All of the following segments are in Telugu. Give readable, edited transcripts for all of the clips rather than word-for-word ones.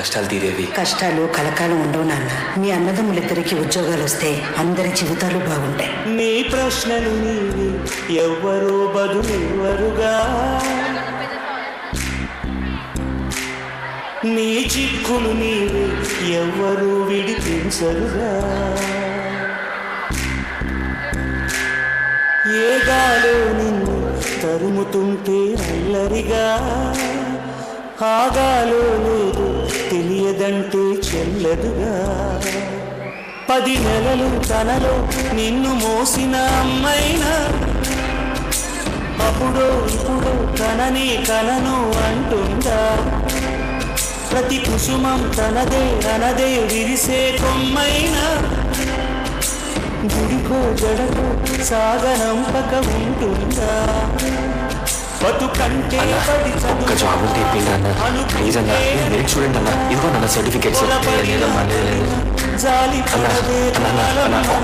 కష్టాలు తీరేవి? కష్టాలు కలకాలం ఉండవు నాన్న. మీ అన్నదమ్ములిద్దరికి ఉద్యోగాలు వస్తే అందరి జీవితాలు బాగుంటాయి. నీ ప్రశ్నలు నీవి ఎవ్వరూ బదులెవ్వరుగా, నీ చిక్కులు నీవి ఎవ్వరూ విడిపించరుగా. ఏ గాలో నిన్ను తరుముతుంటే అల్లరిగా, ఆగాలో లేదు తెలియదంటే చెల్లదుగా. 10 నెలలు తనలో నిన్ను మోసిన అమ్మైనా అప్పుడో ఇప్పుడు తనని కనను అంటుందా. ప్రతి కుసుమం తనదే అనదే విరిసే కొమ్మైనా గుడికో జడకో సాగనంపక ఉంటుందా. బతుకంటే పడి ఒక్క జాబ్ ఉంటే అన్న ప్లీజ్ అన్న, మీరు చూడండి అన్న, ఇదిగో నన్న సర్టిఫికేట్స్.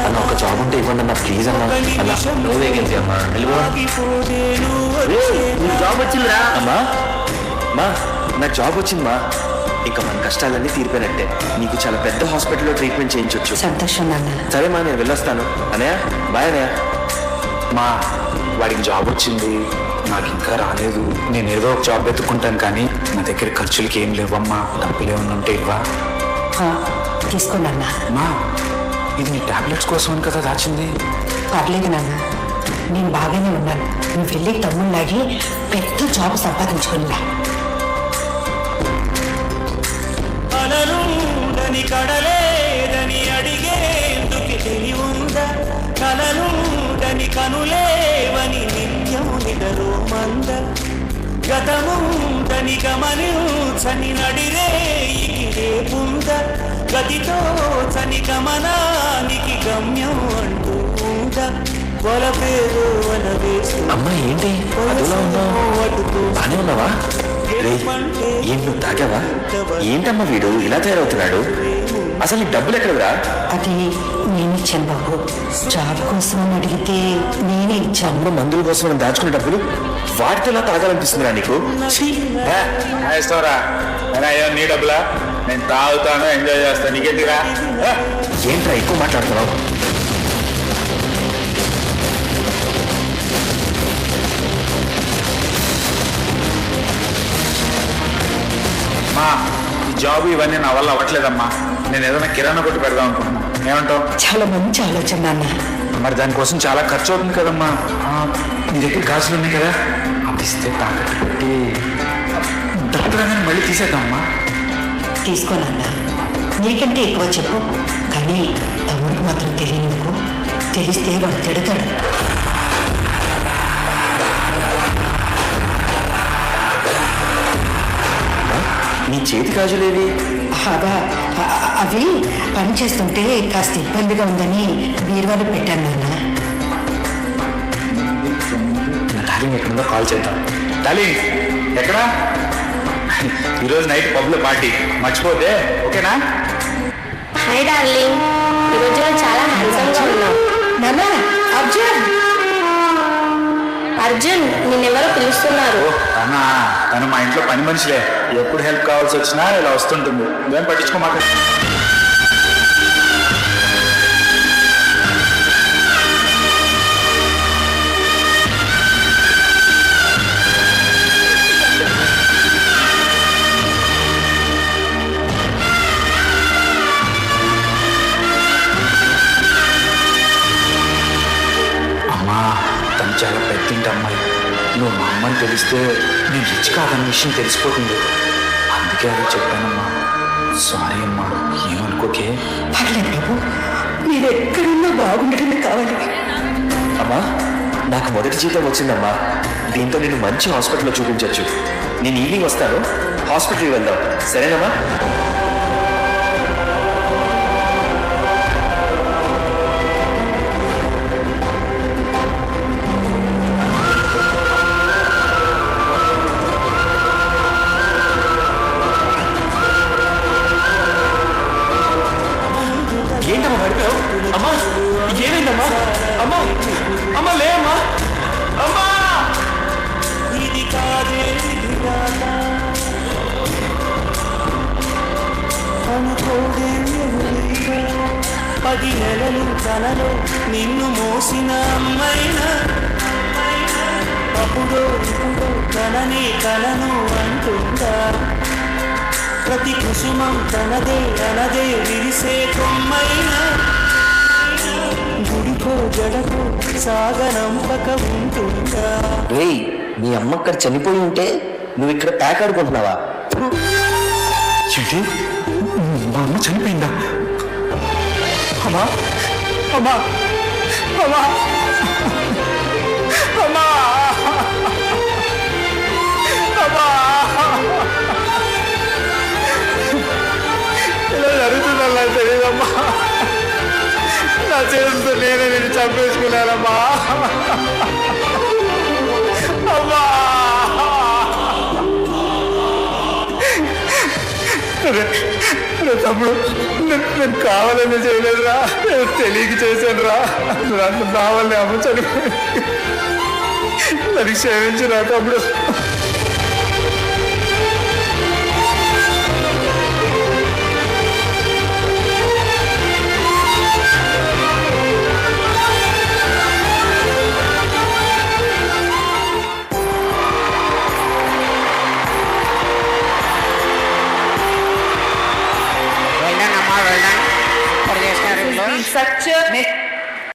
అన్న ఒక జాబ్ ఉంటే ఇవ్వండి అన్న ప్లీజ్ అన్న. నో వేకెన్సీ అమ్మా. జాబ్ వచ్చిందిరా అమ్మా. మా నాకు జాబ్ వచ్చిందమ్మా. ఇంకా మన కష్టాలన్నీ తీరిపోయినట్టే. నీకు చాలా పెద్ద హాస్పిటల్లో ట్రీట్మెంట్ చేయించవచ్చు. సంతోషం నాన్న. సరే మా, నేను వెళ్ళొస్తాను. అన్నయ్య బాయ్ అన్నయ్య. మా వాడికి జాబ్ వచ్చింది, నాకు ఇంకా రాలేదు. నేను ఏదో ఒక జాబ్ వెతుక్కుంటాను, కానీ నా దగ్గర ఖర్చులకి ఏం లేవమ్మా. డబ్బులు ఏమన్నా ఉంటే ఇవ్వా. తీసుకోండి మా ఇది నీ టాబ్లెట్స్ కోసం కదా దాచింది. పర్లేదు నాన్న, నేను బాగానే ఉన్నాను. నువ్వు వెళ్ళి తమ్ముళ్ళలాగి పెద్ద జాబ్ సంపాదించుకునిలా. కలలుండని కడలేదని అడిగేందుకు తెలివుందా. కలలుండని కనులేవని నిత్యము నిదరో మంద. గతముందని గమనించని నడిరేయికి రేపుంద. గతితో చని గమనానికి గమ్యం అంటూ ఉంద. వలపేదో వలవేసు అమ్మా ఏంటి అదులా ఉన్నావు? బానే ఉన్నావా? ఏం నువ్వు తాగావా? ఏంటమ్మా వీడు ఇలా తయారవుతున్నాడు? అసలు నీకు డబ్బులు ఎక్కడరా? అది నేను ఇచ్చాను బాబు. జాబ్ కోసం అడిగితే నేనే ఇచ్చాను. మందుల కోసం మనం దాచుకునే డబ్బులు వాటితో ఇలా తాగాలనిపిస్తుందిరా నీకు? ఇస్తావరా నీ డబ్బులా? నేను తాగుతాను, ఎంజాయ్ చేస్తాను, నీకెందుకురా? ఏంట్రా ఎక్కువ మాట్లాడుతున్నావు? మా ఈ జాబ్ ఇవన్నీ నా వల్ల అవ్వట్లేదమ్మా. నేను ఏదైనా కిరాణా కొట్టు పెడదాం అనుకుంటున్నా. ఏమంటావు? చాలా మంచి ఆలోచన నాన్న. మరి దానికోసం చాలా ఖర్చు అవుతుంది కదమ్మా. నీ దగ్గర గాజులు ఉన్నాయి కదా, అవి ఇస్తే తాకట్టు పెట్టి డబ్బులు మళ్ళీ తీసేద్దామమ్మా. తీసుకోనన్నా, నీకంటే ఎక్కువ చెప్పు, కానీ తమ్ముడికి మాత్రం తెలియనుకో. తెలిస్తే వాడు తిడతాడు. నీ చేతి గాజులేవి? అవి పని చేస్తుంటే కాస్త ఇబ్బందిగా ఉందని బీరువాలో పెట్టాను నాన్న. నా డార్లింగ్ ఎక్కడుందో కాల్ చేద్దాం. డార్లింగ్ ఎక్కడా? ఈరోజు నైట్ పబ్లో పార్టీ, మర్చిపోతే ఓకేనా? హాయ్ డార్లింగ్, ఈరోజు చాలా హ్యాండ్సమ్గా ఉన్నావు. నాన్న అర్జున్, అర్జున్ నిన్నెవరో పిలుస్తున్నారు. అన్నా తను మా ఇంట్లో పని మనిషిలే. ఎప్పుడు హెల్ప్ కావాల్సి వచ్చినా ఇలా వస్తుంటుంది. నువ్వేం పట్టించుకోమాక. అమ్మా తను చాలా పెద్దింటి అమ్మాయి. నువ్వు మా అమ్మని తెలిస్తే నేను రిచ్ కాదన్న విషయం తెలిసిపోతుంది. అందుకే అది చెప్పానమ్మా. సారీ అమ్మా, ఏమనుకోకే. పర్లేదు బాబు, మీరు ఎక్కడున్నా బాగుండటమే కావాలి. అమ్మా నాకు మొదటి జీతం వచ్చిందమ్మా. దీంతో నేను మంచి హాస్పిటల్లో చూపించవచ్చు. నేను ఈవినింగ్ వస్తాను, హాస్పిటల్కి వెళ్దాం, సరేనమ్మా? ఏంటమ్మా పడిపోయావు? అమ్మా ఏమైందమ్మా? అమ్మా అమ్మా లేమ్మా. అమ్మా ఇది కాదే 10 నెలలు తనలో నిన్ను మోసిన అమ్మైనా అప్పుడో ఇప్పుడో తనని కలను అంటుందా ప్రతి కుసుమం తనదే అనదే విరిసే కొమ్మైనా గుడికో జడకో సాగనంపక ఉంటుందా రేయ్ మీ అమ్మ అక్కడ చనిపోయి ఉంటే నువ్వు ఇక్కడ ప్యాక్ ఆడుకుంటున్నావా? ఏంటి మా అమ్మ చనిపోయిందా? అమ్మా అమ్మా అమ్మా అమ్మా అమ్మా ఇలా జరుగుతుందని నాకు తెలియదమ్మా. నా చేతులతో నేనే నేను చంపేసుకున్నానమ్మా. అమ్మా తమ్ముడు నేను కావాలని చేయలేదురా, నేను తెలియక చేశాను రా. నా వల్లే అమ్మ చనిపోయి నన్ను క్షమించురా తమ్ముడు. Such a